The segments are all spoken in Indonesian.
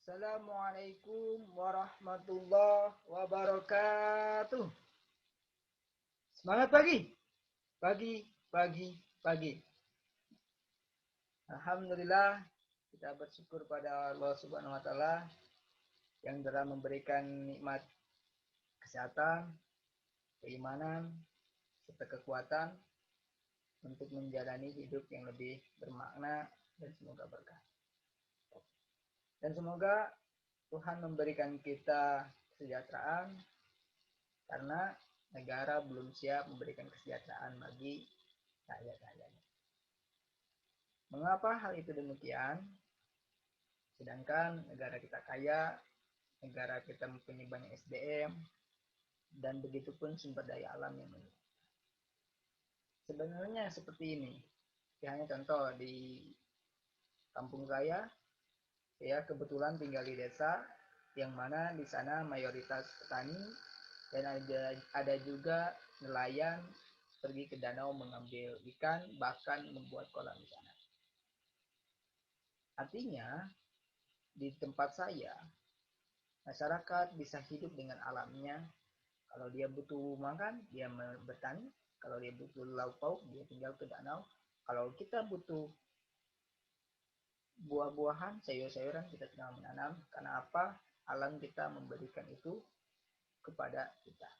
Assalamualaikum warahmatullahi wabarakatuh. Semangat pagi, pagi, pagi, pagi. Alhamdulillah kita bersyukur pada Allah Subhanahu wa taala yang telah memberikan nikmat kesehatan, keimanan, serta kekuatan untuk menjalani hidup yang lebih bermakna dan semoga berkah. Dan semoga Tuhan memberikan kita kesejahteraan karena negara belum siap memberikan kesejahteraan bagi rakyat-rakyatnya. Mengapa hal itu demikian? Sedangkan negara kita kaya, negara kita mempunyai banyak SDM, dan begitu pun sumber daya alam yang mencukupi. Sebenarnya seperti ini. Ya, hanya contoh di kampung saya kebetulan tinggal di desa yang mana di sana mayoritas petani dan ada juga nelayan pergi ke danau mengambil ikan, bahkan membuat kolam di sana. Artinya, di tempat saya, masyarakat bisa hidup dengan alamnya. Kalau dia butuh makan, dia bertani. Kalau dia butuh lauk pauk, dia tinggal ke danau. Kalau kita butuh buah-buahan, sayur-sayuran, kita tinggal menanam. Karena apa? Alam kita memberikan itu kepada kita.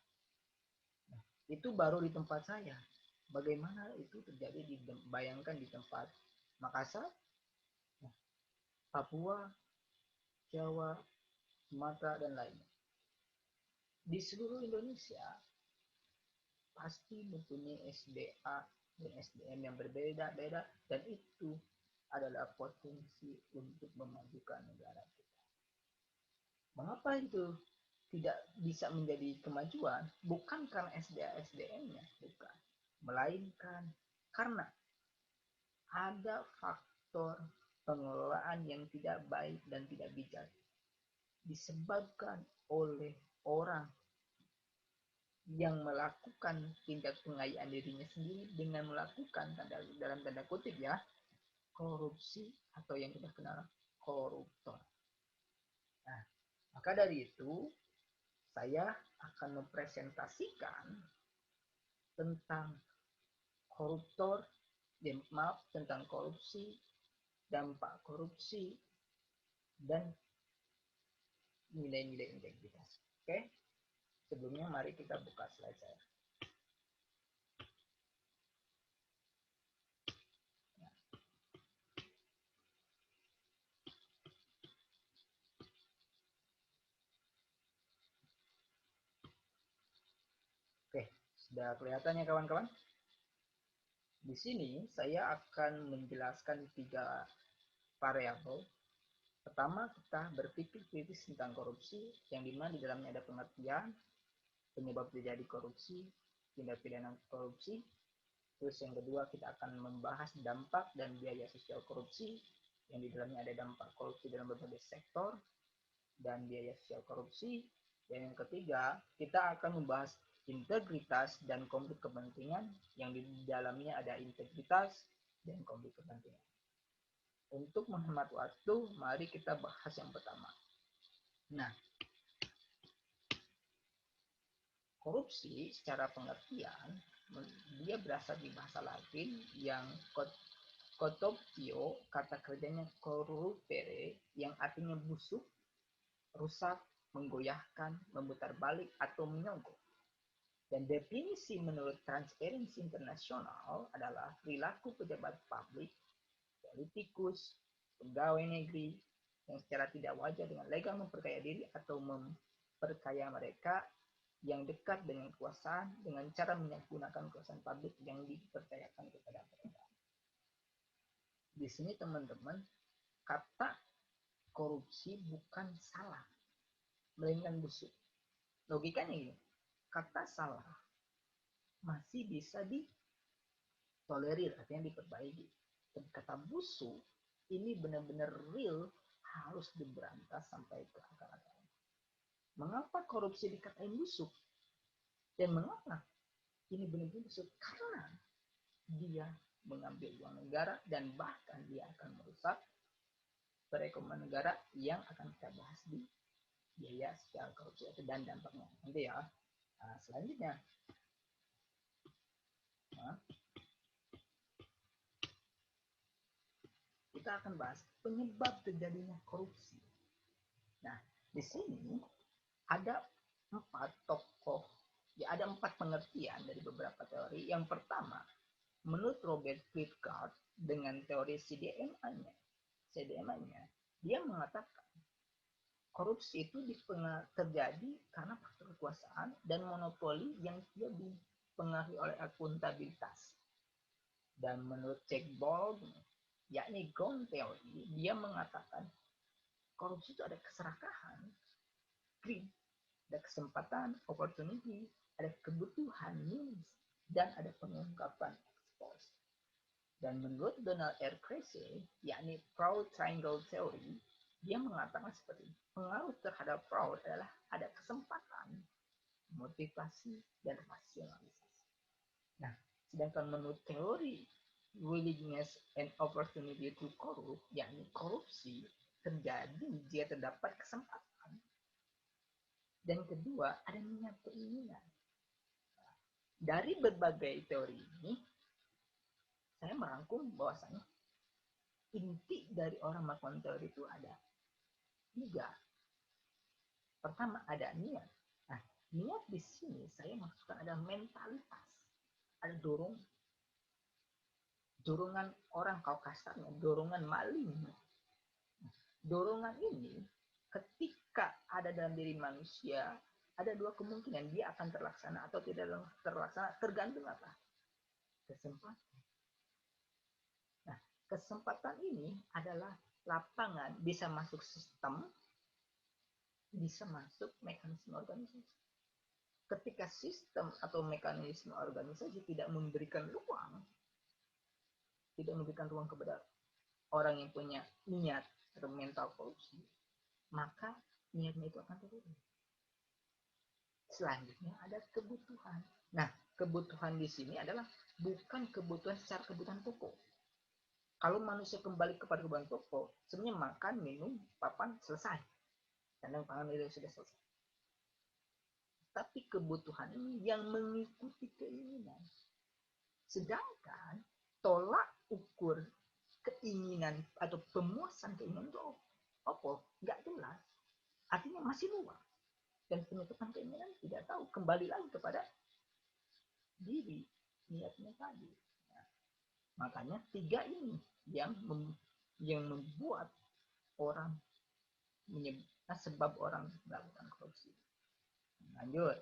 Nah, itu baru di tempat saya. Bagaimana itu terjadi bayangkan di tempat Makassar, Papua, Jawa, Sumatera, dan lainnya. Di seluruh Indonesia pasti mempunyai SDA dan SDM yang berbeda-beda, dan itu adalah potensi untuk memajukan negara kita. Mengapa itu tidak bisa menjadi kemajuan? Bukan karena SDA-SDM-nya, bukan. Melainkan karena ada faktor pengelolaan yang tidak baik dan tidak bijak disebabkan oleh orang yang melakukan tindak pengayaan dirinya sendiri dengan melakukan dalam tanda kutip korupsi atau yang kita kenal koruptor. Nah, maka dari itu saya akan mempresentasikan tentang koruptor, tentang korupsi, dampak korupsi, dan nilai-nilai integritas. Oke? Sebelumnya mari kita buka slide saya. Oke, sudah kelihatan ya kawan-kawan? Di sini saya akan menjelaskan 3 variabel. Pertama, kita berpikir kritis tentang korupsi, yang dimana di dalamnya ada pengertian penyebab terjadi korupsi, tindak pidana korupsi. Terus yang kedua, kita akan membahas dampak dan biaya sosial korupsi, yang di dalamnya ada dampak korupsi dalam berbagai sektor dan biaya sosial korupsi. Dan yang ketiga, kita akan membahas integritas dan konflik kepentingan, yang di dalamnya ada integritas dan konflik kepentingan. Untuk menghemat waktu, mari kita bahas yang pertama. Nah, korupsi secara pengertian, dia berasal di bahasa Latin yang corruptio, kata kerjanya corrupere, yang artinya busuk, rusak, menggoyahkan, memutar balik, atau menyogok. Dan definisi menurut Transparency International adalah perilaku pejabat publik, politikus, pegawai negeri yang secara tidak wajar dengan legal memperkaya diri atau memperkaya mereka yang dekat dengan kekuasaan dengan cara menyalahgunakan kekuasaan publik yang dipercayakan kepada mereka. Di sini teman-teman, kata korupsi bukan salah, melainkan busuk. Logikanya ini, kata salah masih bisa ditolerir, artinya diperbaiki. Dan kata busuk ini benar-benar real, harus diberantas sampai ke akar-akarnya. Mengapa korupsi dikatain busuk? Dan mengapa ini benar-benar busuk? Karena dia mengambil uang negara dan bahkan dia akan merusak perekonomian negara yang akan kita bahas di biaya secara korupsi dan dampaknya nanti ya. Nah, selanjutnya kita akan bahas penyebab terjadinya korupsi. Nah, di sini ada 4 tokoh, ya ada 4 pengertian dari beberapa teori. Yang pertama, menurut Robert Klitgaard dengan teori CDMA-nya, dia mengatakan korupsi itu terjadi karena faktor kekuasaan dan monopoli yang tidak dipengaruhi oleh akuntabilitas. Dan menurut Jack Baldwin, yakni Ground Theory, dia mengatakan korupsi itu ada keserakahan, greed, ada kesempatan, opportunity, ada kebutuhan, needs, dan ada pengungkapan, expose. Dan menurut Donald R. Krause, yakni Fraud Triangle Theory, dia mengatakan seperti ini. Pengaruh terhadap fraud adalah ada kesempatan, motivasi, dan rasionalisasi. Nah, sedangkan menurut teori willingness and opportunity to corrupt, yakni korupsi terjadi jika terdapat kesempatan. Dan kedua, ada minat keinginan. Dari berbagai teori ini, saya merangkum bahwasanya inti dari orang melakukan teori itu ada 3. Pertama, ada niat. Nah, niat di sini saya maksudkan ada mentalitas, ada dorongan orang, kalau kasarnya dorongan maling. Dorongan ini ketika ada dalam diri manusia, ada 2 kemungkinan, dia akan terlaksana atau tidak terlaksana, tergantung apa? Kesempatan. Nah, kesempatan ini adalah lapangan, bisa masuk sistem, bisa masuk mekanisme organisasi. Ketika sistem atau mekanisme organisasi tidak memberikan ruang kepada orang yang punya niat atau mental korupsi, maka niatnya itu akan turun. Selanjutnya ada kebutuhan. Nah, kebutuhan di sini adalah bukan kebutuhan secara kebutuhan pokok. Kalau manusia kembali kepada kebutuhan pokok, sebenarnya makan, minum, papan, selesai. Dan pangan itu sudah selesai. Tapi kebutuhan ini yang mengikuti keinginan. Sedangkan tolak ukur keinginan atau pemuasan keinginan itu apa? Nggak jelas. Artinya masih luas. Dan penutupan keinginan tidak tahu. Kembali lagi kepada diri, niatnya tadi. Nah, makanya 3 ini yang membuat orang sebab orang melakukan korupsi. Lanjut.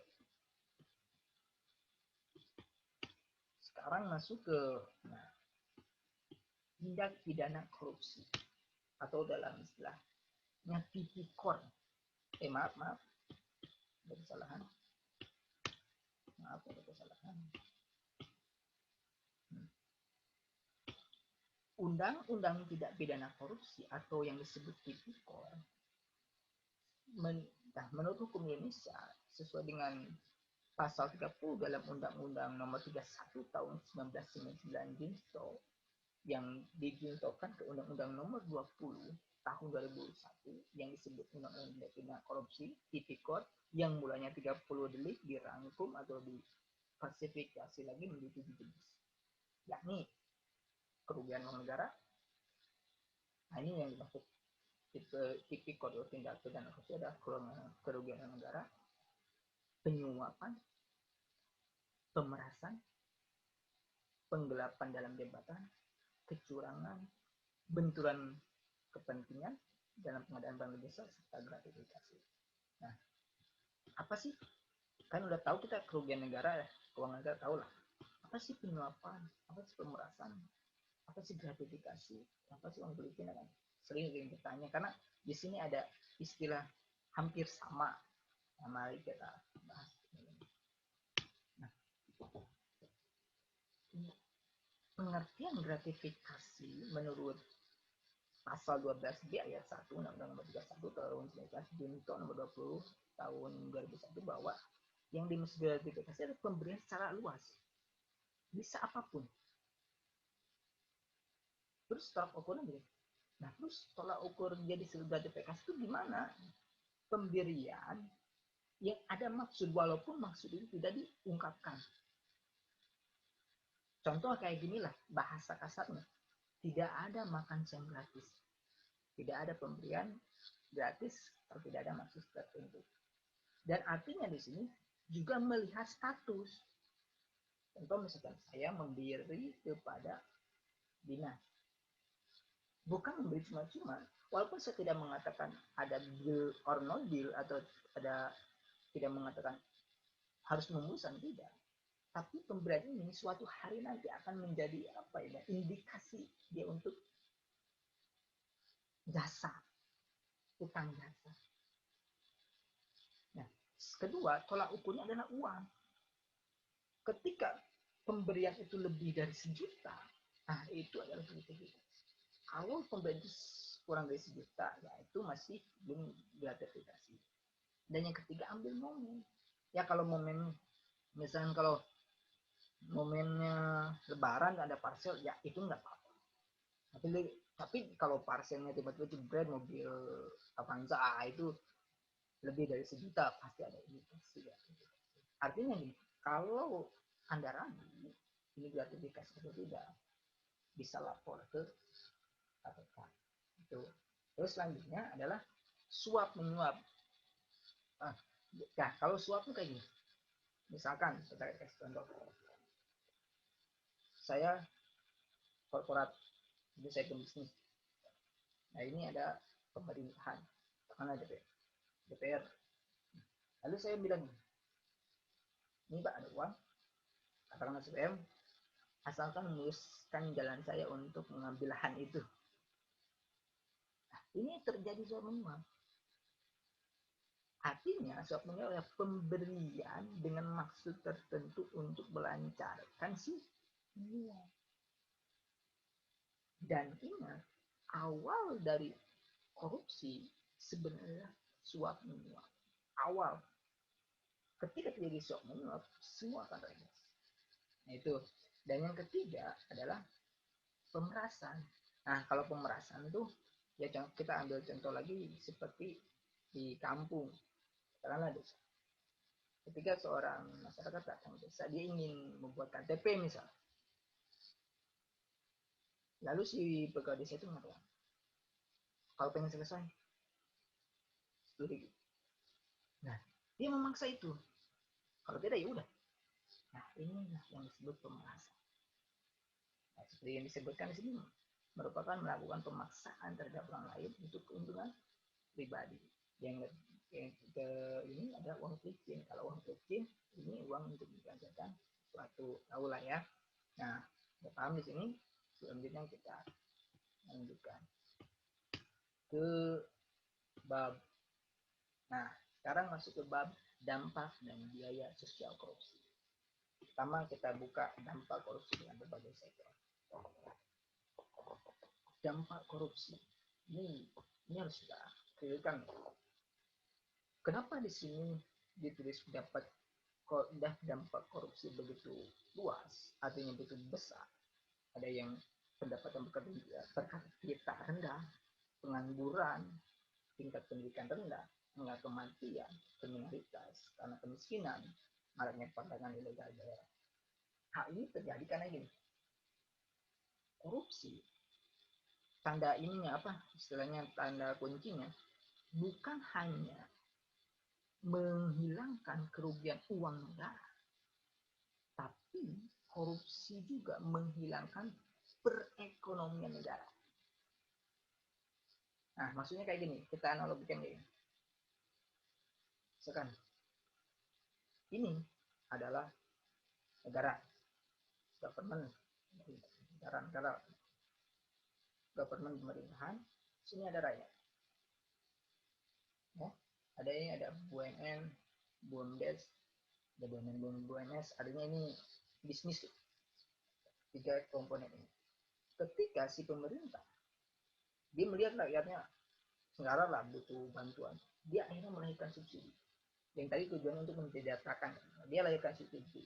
Sekarang masuk ke tindak pidana korupsi atau dalam istilahnya tipikor. Maaf, ada kesalahan. Undang-undang tidak pidana korupsi atau yang disebut tipikor menurut hukum Indonesia sesuai dengan pasal 30 dalam Undang-Undang Nomor 31 Tahun 1999 Jinsto yang dijintokan ke Undang-Undang Nomor 20 Tahun 2001 yang disebut Undang-Undang Tindak Pidana Korupsi Tipikor yang mulanya 30 delik dirangkum atau diklasifikasi lagi menjadi 7 jenis, yakni kerugian uang negara. Nah, ini yang dimaksud tipikor atau tindak pidana korupsi adalah kerugian uang negara, penyuapan, pemerasan, penggelapan dalam jabatan, kecurangan, benturan kepentingan dalam pengadaan barang jasa serta gratifikasi. Nah, apa sih? Kan udah tahu kita kerugian negara ya, keuangan negara tahu lah. Apa sih penyuapan? Apa sih pemerasan? Apa sih gratifikasi? Apa sih uang belikin kan? Sering bertanya karena di sini ada istilah hampir sama. Nah, mari kita bahas. Nah, pengertian gratifikasi menurut pasal 12B ayat 1 Undang-Undang Nomor 31 Tahun 19 Junto Nomor 20 Tahun 2001 bahwa yang dimaksud gratifikasi adalah pemberian secara luas. Bisa apapun. Terus secara ekonomi, Nah, terus tolak ukur jadi gratifikasi itu gimana? Pemberian yang ada maksud, walaupun maksud itu tidak diungkapkan. Contoh kayak ginilah bahasa kasarnya. Tidak ada makan siang gratis. Tidak ada pemberian gratis kalau tidak ada maksud tertentu. Dan artinya di sini juga melihat status. Contoh misalkan saya memberi kepada dinas. Bukan memberi cuma-cuma. Walaupun saya tidak mengatakan ada deal or no deal atau ada tidak mengatakan harus memesan, tidak. Tapi pemberian ini suatu hari nanti akan menjadi apa ya, indikasi dia untuk jasa, utang jasa. Nah, kedua, tolak ukurnya adalah uang. Ketika pemberian itu lebih dari 1 juta, nah itu adalah gratifikasi. Kalau pemberian itu kurang dari 1 juta, ya itu masih belum gratifikasi. Dan yang ketiga, ambil momen. Ya kalau momen, misalnya kalau momennya lebaran ada parcel, ya itu nggak apa-apa. Tapi kalau parcelnya tiba-tiba jebret mobil Avanza, itu lebih dari 1 juta, pasti ada indikasi ya. Artinya nih, kalau Anda ragu ini gratifikasi atau tidak, bisa lapor ke KPK. Itu. Terus selanjutnya adalah suap menyuap. Nah, kalau suap itu kayak gini. Misalkan kita kasih contoh. Saya korporat, jadi saya bisnis. Nah ini ada pemerintahan, mana DPR. Lalu saya bilang, ini Pak ada uang, katakanlah SPM, asalkan meneruskan jalan saya untuk mengambil lahan itu. Nah, ini terjadi suap menyuap. Artinya suap menyuap adalah pemberian dengan maksud tertentu untuk melancarkan si menyuap. Dan ingat, awal dari korupsi sebenarnya suap menyuap. Awal. Ketika terjadi suap menyuap, semua akan remes. Nah itu. Dan yang ketiga adalah pemerasan. Nah kalau pemerasan itu, ya kita ambil contoh lagi seperti di kampung, katakanlah desa. Ketika seorang masyarakat datang desa, dia ingin membuat KTP misal. Lalu si pegawai desa itu mengatakan, kalau pengen selesai, 10.000. Nah, dia memaksa itu. Kalau tidak, ya udah. Nah, inilah yang disebut pemerasan. Nah, seperti yang disebutkan di sini, merupakan melakukan pemaksaan terhadap orang lain untuk keuntungan pribadi. Yang ini ada uang pelicin. Kalau uang pelicin, ini uang untuk dibelanjakan suatu, tahu lah ya. Nah, udah paham di sini. Selanjutnya kita lanjutkan ke bab. Nah, sekarang masuk ke bab dampak dan biaya sosial korupsi. Pertama kita buka dampak korupsi dengan berbagai sektor. Dampak korupsi ini harus kita clearkan. Kenapa di sini ditulis dampak korupsi begitu luas, artinya begitu besar. Ada yang pendapatan per kapita rendah, pengangguran, tingkat pendidikan rendah, tingkat kematian, kriminalitas, karena kemiskinan, maraknya perdagangan ilegal daerah. Hal ini terjadi karena gini, korupsi, tanda ininya apa, istilahnya tanda kuncinya, bukan hanya menghilangkan kerugian uang negara, tapi korupsi juga menghilangkan perekonomian negara. Nah, maksudnya kayak gini, kita analogikan gini. Sekarang, ini adalah negara, government, negara, government pemerintahan, sini ada rakyat. Ya, ada BUMN, BUMDes, ada BUMNS, artinya ini bisnis, 3 komponen ini. Ketika si pemerintah dia melihat rakyatnya sekarang lah butuh bantuan, dia akhirnya melahirkan subsidi yang tadi tujuannya untuk mensejahterakan, dia lahirkan subsidi.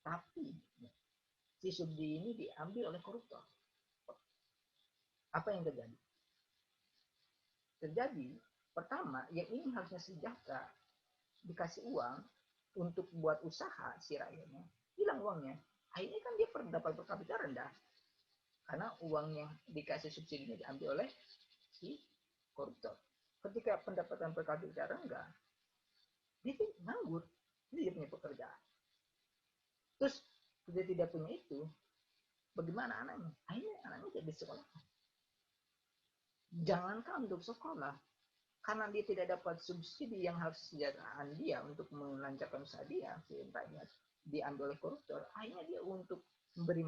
Tapi si subsidi ini diambil oleh koruptor. Apa yang terjadi? terjadi, pertama yang ini harusnya sejahtera dikasih uang untuk buat usaha si rakyatnya, hilang uangnya. Akhirnya kan dia dapat per kapita rendah karena uang yang dikasih subsidinya diambil oleh si koruptor. Ketika pendapatan per kapita rendah, dia nganggur, dia punya pekerjaan. Terus dia tidak punya itu, bagaimana anaknya? Akhirnya anaknya jadi sekolah. Jangankan untuk sekolah, karena dia tidak dapat subsidi yang harus kesejahteraan dia untuk melancarkan usaha dia, sehingga diambil oleh koruptor. Akhirnya dia untuk memberi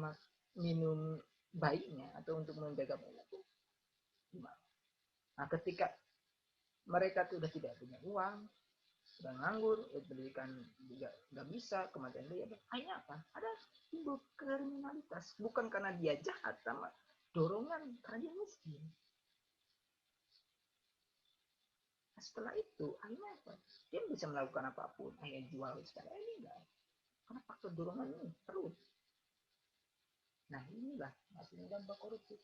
minum bayinya atau untuk menjaga bayinya itu gimana? Nah, ketika mereka sudah tidak punya uang, sudah nganggur, pendidikan juga nggak bisa, kematian dia, akhirnya apa? Ada timbul kriminalitas, bukan karena dia jahat, sama dorongan karena dia miskin. Nah, setelah itu akhirnya apa? Dia bisa melakukan apapun, akhirnya jual sekarang ini enggak, karena faktor dorongan ini terus. Nah, inilah maksudnya dampak korupsi.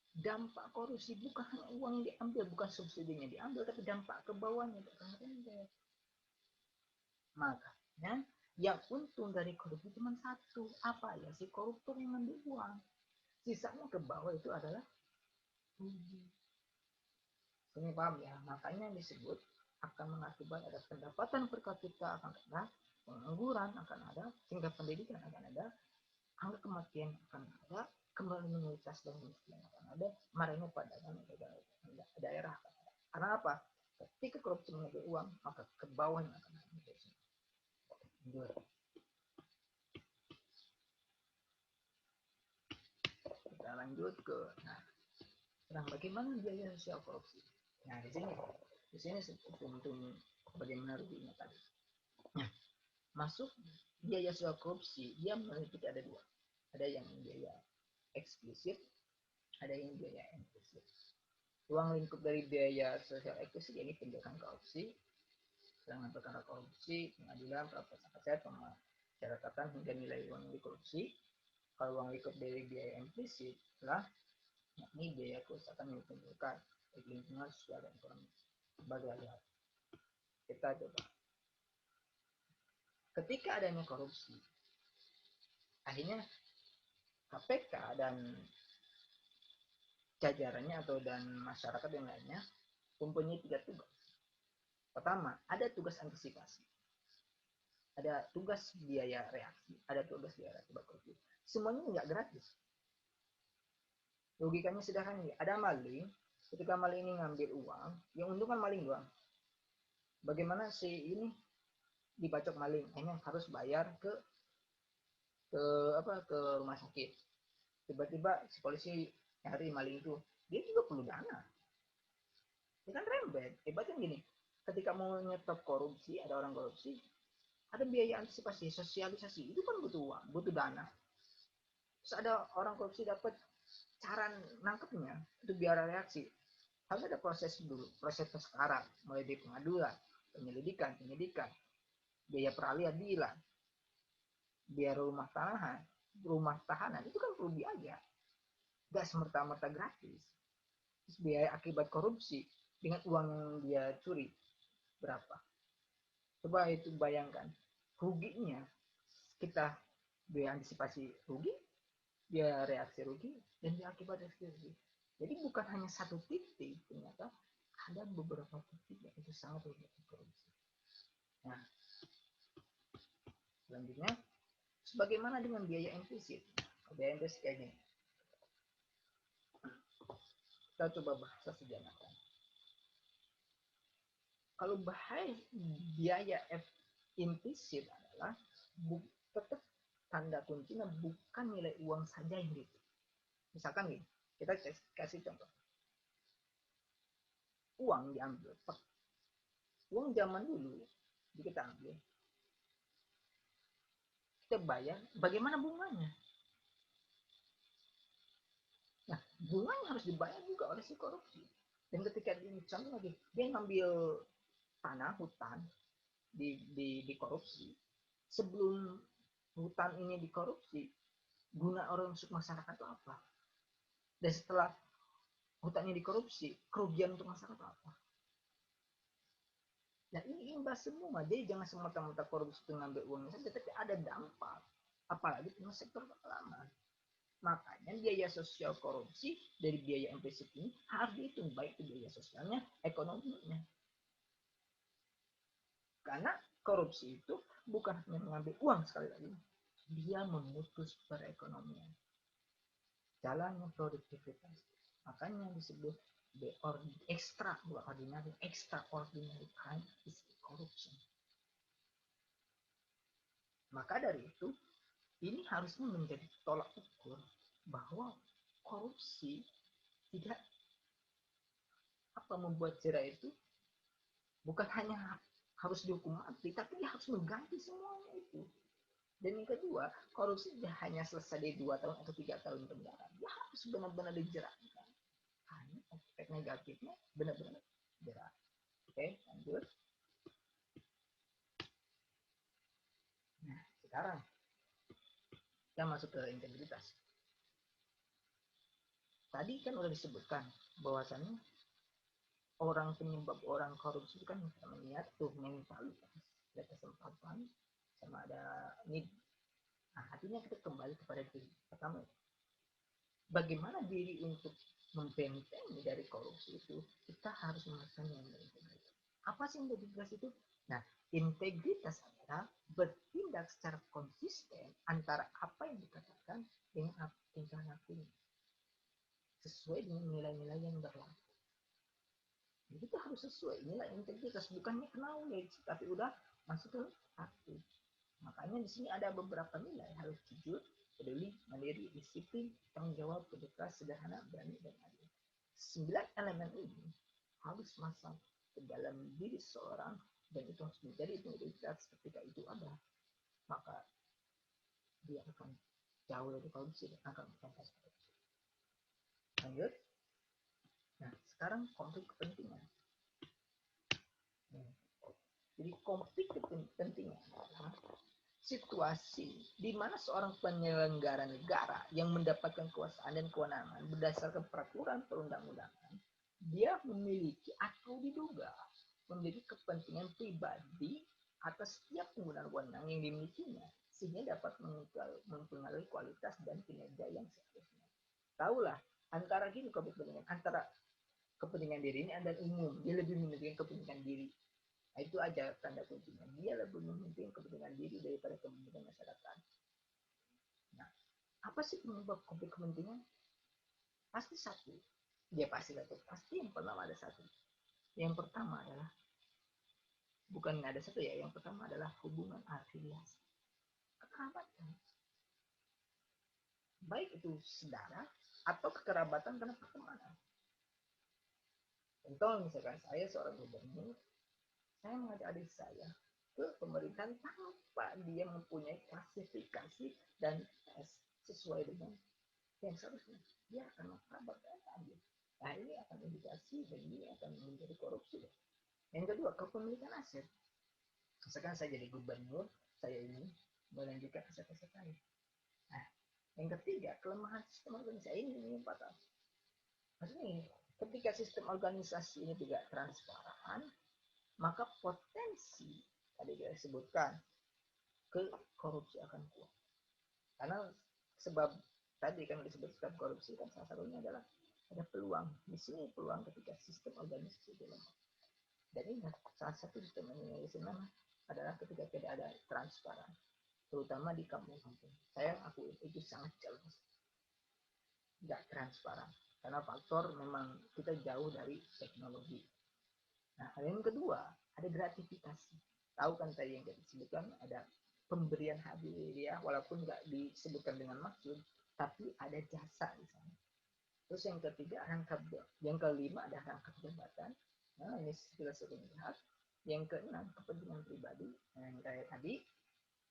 Dampak korupsi bukan hanya uang yang diambil, bukan subsidinya diambil, tapi dampak ke bawahnya. Makanya yang untung dari korupsi cuma satu, apa ya? Si koruptor yang ngambil uang. Sisanya ke bawah itu adalah rugi. Ini paham ya? Makanya disebut akan mengakibat ada pendapatan per kapita, akan ada pengangguran, akan ada tingkat pendidikan, akan ada angka kematian, akan ada kembali minoritas dan miskin, akan ada marahnya pada daerah. Karena apa? Ketika korupsi mengambil uang, maka ke bawahnya akan ada. Kita lanjut ke bagaimana biaya sosial korupsi. Nah, di sini untuk bagaimana ruginya tadi. Nah, masuk biaya sosial korupsi, dia meliputi ada dua. Ada yang biaya eksplisit, ada yang biaya implisit. Ruang lingkup dari biaya sosial eksplisit ini tindakan korupsi, serangan perkara korupsi, pengadilan, perapatan aset, pemasyarakatan hingga nilai uang yang dikorupsi. Kalau ruang lingkup dari biaya implisit adalah yakni biaya kerusakan yang ditimbulkan baik lingkungan, sosial, dan ekonomi. Sebagai hal kita coba. Ketika adanya korupsi, akhirnya KPK dan jajarannya atau dan masyarakat yang lainnya mempunyai 3 tugas. Pertama, ada tugas antisipasi, ada tugas biaya reaksi, ada tugas biaya akibat korupsi. Semuanya nggak gratis. Logikanya sederhana, ada maling, ketika maling ini ngambil uang, yang untung kan maling doang. Bagaimana si ini dibacok maling, ini harus bayar ke rumah sakit. Tiba-tiba si polisi nyari maling itu, dia juga perlu dana. Ini kan rembet. Hebatnya gini, ketika mau nyetop korupsi, ada orang korupsi, ada biaya antisipasi, sosialisasi, itu kan butuh uang, butuh dana. Terus ada orang korupsi dapat cara nangkepnya, itu biar reaksi. Harus ada proses dulu, proses perkara, mulai dari pengaduan, penyelidikan, biaya peradilan, biaya rumah tahanan itu kan perlu biaya, gak semerta-merta gratis. Terus biaya akibat korupsi dengan uang yang dia curi berapa? Coba itu bayangkan ruginya. Kita biaya antisipasi rugi, biaya reaksi rugi, dan biaya akibat reaksi. Jadi bukan hanya satu titik, ternyata ada beberapa titik yang itu sangat rugi korupsi. Nah, selanjutnya, sebagaimana dengan biaya implisit? Biaya implisit kayak gini. Kita coba bahas sejarah. Kalau biaya implisit adalah tetap tanda kuncinya bukan nilai uang saja yang gitu. Misalkan nih, kita kasih contoh. Uang diambil. Uang zaman dulu kita ambil. Kita bayar, bagaimana bunganya? Nah, bunganya harus dibayar juga oleh si korupsi. Dan ketika contoh lagi, dia ngambil tanah hutan di korupsi. Sebelum hutan ini dikorupsi, guna orang untuk masyarakat itu apa? Dan setelah Hutangnya dikorupsi, kerugian untuk masyarakat apa? Nah ini imbas semua, jadi jangan semata-mata korupsi itu ngambil uangnya saja, tapi ada dampak, apalagi dengan sektor keamanan. Makanya biaya sosial korupsi dari biaya implisit ini harus dihitung, baik itu biaya sosialnya, ekonominya. Karena korupsi itu bukan hanya mengambil uang sekali lagi, dia memutus perekonomian, jalannya produktivitas. Makanya disebut extraordinary crime is corruption. Maka dari itu, ini harusnya menjadi tolak ukur bahwa korupsi tidak membuat jerah itu bukan hanya harus dihukum mati, tapi dia harus mengganti semuanya itu. Dan yang kedua, korupsi tidak hanya selesai di 2 tahun atau 3 tahun penjara, dia harus benar-benar dijeratkan. Karena efek negatifnya benar-benar jerat. Oke, lanjut. Nah, sekarang kita masuk ke integritas. Tadi kan udah disebutkan bahwasannya orang penyebab orang korupsi kan namanya tuh mentalitas, ada kesempatan, sama ada need. Nah, artinya kita kembali kepada diri. Pertama, bagaimana diri untuk membentengi dari korupsi itu, kita harus melakukan yang berintegritas. Apa sih integritas itu? Nah, integritas adalah bertindak secara konsisten antara apa yang dikatakan dengan apa yang kita lakukan, sesuai dengan nilai-nilai yang berlaku. Jadi itu harus sesuai nilai integritas, bukannya knowledge, tapi udah masuk ke hati. Makanya di sini ada beberapa nilai, harus jujur, peduli, mandiri, disiplin, tanggung jawab, berikhlas, sederhana, berani, dan adil. 9 elemen ini harus masuk ke dalam diri seseorang, dan itu harus menjadi integritas. Ketika itu ada, maka dia akan jauh dari korupsi dan akan bebas korupsi. Lanjut. Nah, sekarang konflik kepentingan. Jadi konflik kepentingan adalah situasi di mana seorang penyelenggara negara yang mendapatkan kekuasaan dan kewenangan berdasarkan peraturan perundang-undangan, dia memiliki atau diduga memiliki kepentingan pribadi atas setiap penggunaan wewenang yang dimilikinya, sehingga dapat mempengaruhi kualitas dan kinerja yang seharusnya. Tahulah, antara gini kepentingan antara kepentingan diri ini dan umum, dia lebih mementingkan kepentingan diri. Nah, itu aja tanda kuncinya. Dia lebih mementingkan kepentingan diri daripada kepentingan masyarakat. Nah, apa sih penyebab konflik kepentingan? Pasti satu. Dia pasti satu. Pasti yang pertama ada satu. Yang pertama adalah, bukan ada satu ya, yang pertama adalah hubungan afiliasi. Kekerabatan. Baik itu saudara atau kekerabatan karena pertemanan. Contoh misalkan saya seorang gubernur, saya mengajak adik saya ke pemerintahan tanpa dia mempunyai klasifikasi dan tes sesuai dengan yang seharusnya. Dia akan mengkabarkan aja. Nah ini akan indikasi dan ini akan menjadi korupsi. Yang kedua, kepemilikan aset. Misalkan saya jadi gubernur, saya ini melanjutkan aset-aset lain. Nah, yang ketiga, kelemahan sistem organisasi ini empat. Maksudnya, ketika sistem organisasi ini tidak transparan, maka potensi tadi dia sebutkan ke korupsi akan kuat. Karena sebab tadi kan disebutkan korupsi kan salah satunya adalah ada peluang. Di sini peluang ketika sistem organisasi itu lemah. Dan ingat, salah satu sistem organisasi lemah adalah ketika tidak ada transparan, terutama di kampung-kampung. Saya akui itu sangat jelas, tidak transparan. Karena faktor memang kita jauh dari teknologi. Nah, yang kedua, ada gratifikasi. Tahu kan tadi yang disebutkan ada pemberian hadiah, walaupun nggak disebutkan dengan maksud, tapi ada jasa di sana. Terus yang ketiga, rangkap. Yang kelima ada rangkap jabatan. Nah, ini kita sering lihat. Yang keenam, kepentingan pribadi. Nah, yang kayak tadi.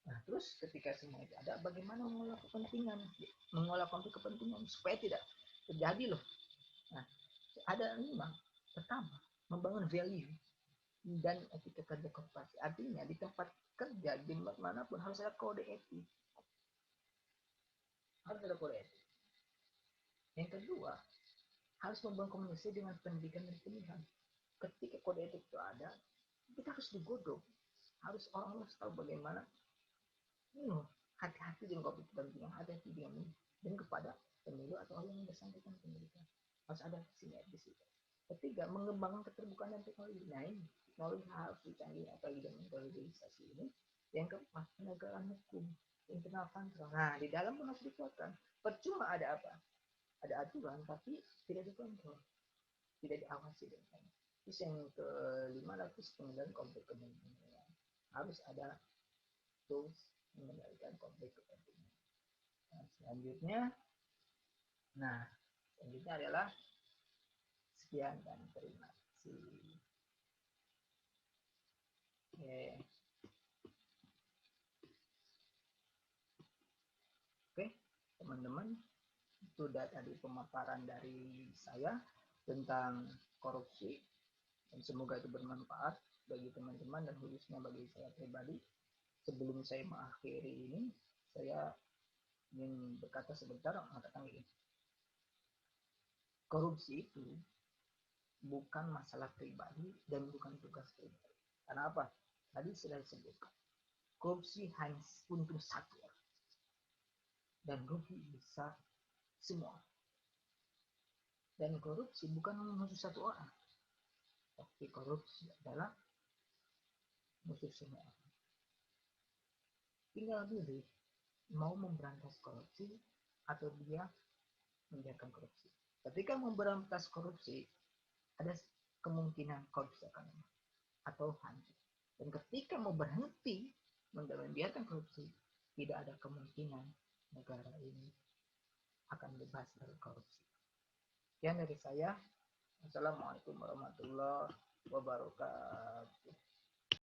Nah, terus ketika semua itu ada, bagaimana mengolah kepentingan, mengolah konflik kepentingan supaya tidak terjadi loh. Nah, ada 5. Pertama, membangun value dan etika kerja korporasi. Artinya di tempat kerja di manapun harus ada kode etik. Harus ada kode etik. Yang kedua, harus membangun komunikasi dengan pendidikan dan pilihan. Ketika kode etik itu ada, kita harus digodok. Harus orang harus tahu bagaimana hati-hati dengan konflik kepentingan, hati-hati dengan dan kepada pemilu atau orang yang bersangkutan pendidikan. Harus ada sinergis itu. Ketiga, mengembangkan keterbukaan dan teknologi. Nah ini, teknologi harus dicanggih apalagi dengan globalisasi ini. Yang keempat, penegakan hukum, internal kontrol. Nah, di dalam pun harus dikuatkan. Percuma ada apa? Ada aturan, tapi tidak dikontrol, tidak diawasi dengan. Terus yang kelima, lapis pengendalian konflik kepentingan. Harus ada tools mengendalikan konflik kepentingan. Nah, selanjutnya adalah sekian dan terima kasih. Oke, teman-teman, itu tadi pemaparan dari saya tentang korupsi, dan semoga itu bermanfaat bagi teman-teman dan khususnya bagi saya pribadi. Sebelum saya mengakhiri ini, saya ingin berkata sebentar mengatakan ini. Korupsi itu bukan masalah pribadi dan bukan tugas pribadi. Karena apa? Tadi sudah disebutkan. Korupsi hanya untung satu orang. Dan rugi bisa semua. Dan korupsi bukan musuh satu orang. Tapi korupsi adalah musuh semua orang. Tinggal pilih mau memberantas korupsi atau dia membiarkan korupsi. Ketika memberantas korupsi, ada kemungkinan korupsi akan lemah atau hancur. Dan ketika mau berhenti membiarkan korupsi, tidak ada kemungkinan negara ini akan bebas dari korupsi. Sekian dari saya. Assalamualaikum warahmatullahi wabarakatuh.